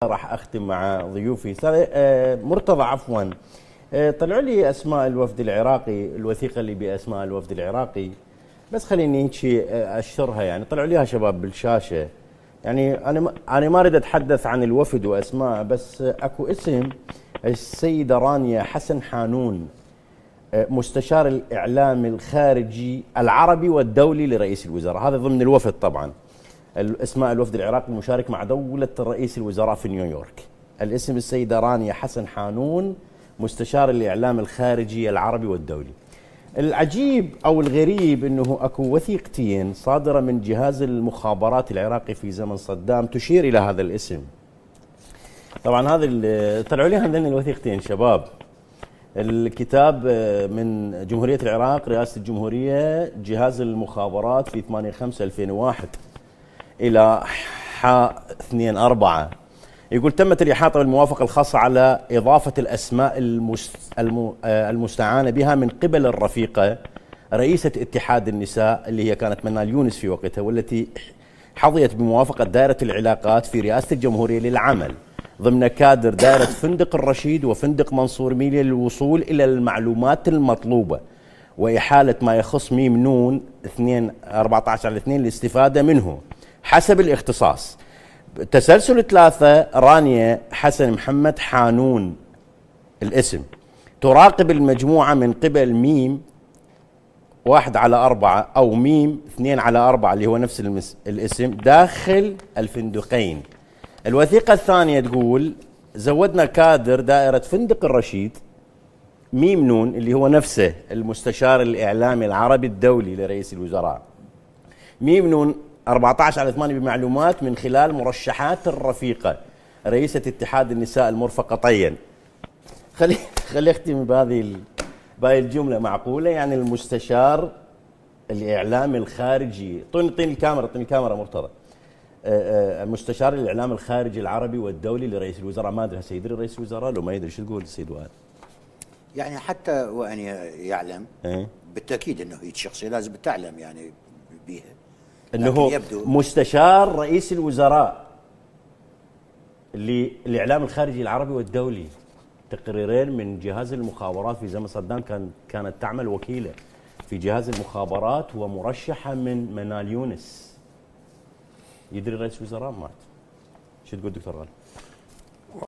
راح اختم مع ضيوفي. مرتضى عفوا، طلعوا لي اسماء الوفد العراقي، الوثيقه اللي باسماء الوفد العراقي، بس خليني هيك اشرها. يعني طلعوا ليها شباب بالشاشه. يعني انا ما اريد اتحدث عن الوفد واسماء، بس اكو اسم السيده رانيا حسن حانون، مستشار الاعلام الخارجي العربي والدولي لرئيس الوزراء. هذا ضمن الوفد طبعا. اسماء الوفد العراقي المشارك مع دولة رئيس الوزراء في نيويورك. الاسم السيدة رانيا حسن حانون، مستشار الإعلام الخارجي العربي والدولي. العجيب أو الغريب أنه أكو وثيقتين صادرة من جهاز المخابرات العراقي في زمن صدام تشير إلى هذا الاسم. طبعا هذا طلعوا لي هذين الوثيقتين شباب. الكتاب من جمهورية العراق، رئاسة الجمهورية، جهاز المخابرات في 8/5/2001 إلى ح/2/4. يقول: تمت الإحاطة بالموافقة الخاصة على إضافة الأسماء المستعانة بها من قبل الرفيقة رئيسة اتحاد النساء اللي هي كانت منال يونس في وقتها، والتي حظيت بموافقة دائرة العلاقات في رئاسة الجمهورية للعمل ضمن كادر دائرة فندق الرشيد وفندق منصور ميليا للوصول إلى المعلومات المطلوبة وإحالة ما يخص ميم نون 2/14/2 للاستفادة منه حسب الاختصاص. تسلسل 3: رانيا حسن محمد حانون الاسم، تراقب المجموعة من قبل ميم 1/4 أو ميم 2/4 اللي هو نفس الاسم داخل الفندقين. الوثيقة الثانية تقول: زودنا كادر دائرة فندق الرشيد ميم نون اللي هو نفسه المستشار الإعلامي العربي الدولي لرئيس الوزراء، ميم نون 14/8 بمعلومات من خلال مرشحات الرفيقة رئيسة اتحاد النساء المرفقة طيا. خلي اختم بهذه الجملة معقولة؟ يعني المستشار الإعلامي الخارجي، طني الكاميرا مرتضى، مستشار الإعلام الخارجي العربي والدولي لرئيس الوزراء. ما ادري هسه يدري رئيس الوزراء لو ما يدري، شو تقول السيد وائل؟ يعني حتى وان يعلم بالتاكيد انه هيك شخصيه لازم تعلم يعني بيها، انه مستشار رئيس الوزراء للاعلام الخارجي العربي والدولي. تقريرين من جهاز المخابرات في زمن صدام كانت تعمل وكيله في جهاز المخابرات ومرشحه من منال يونس. يدري رئيس الوزراء مات. شو تقول دكتور غالي؟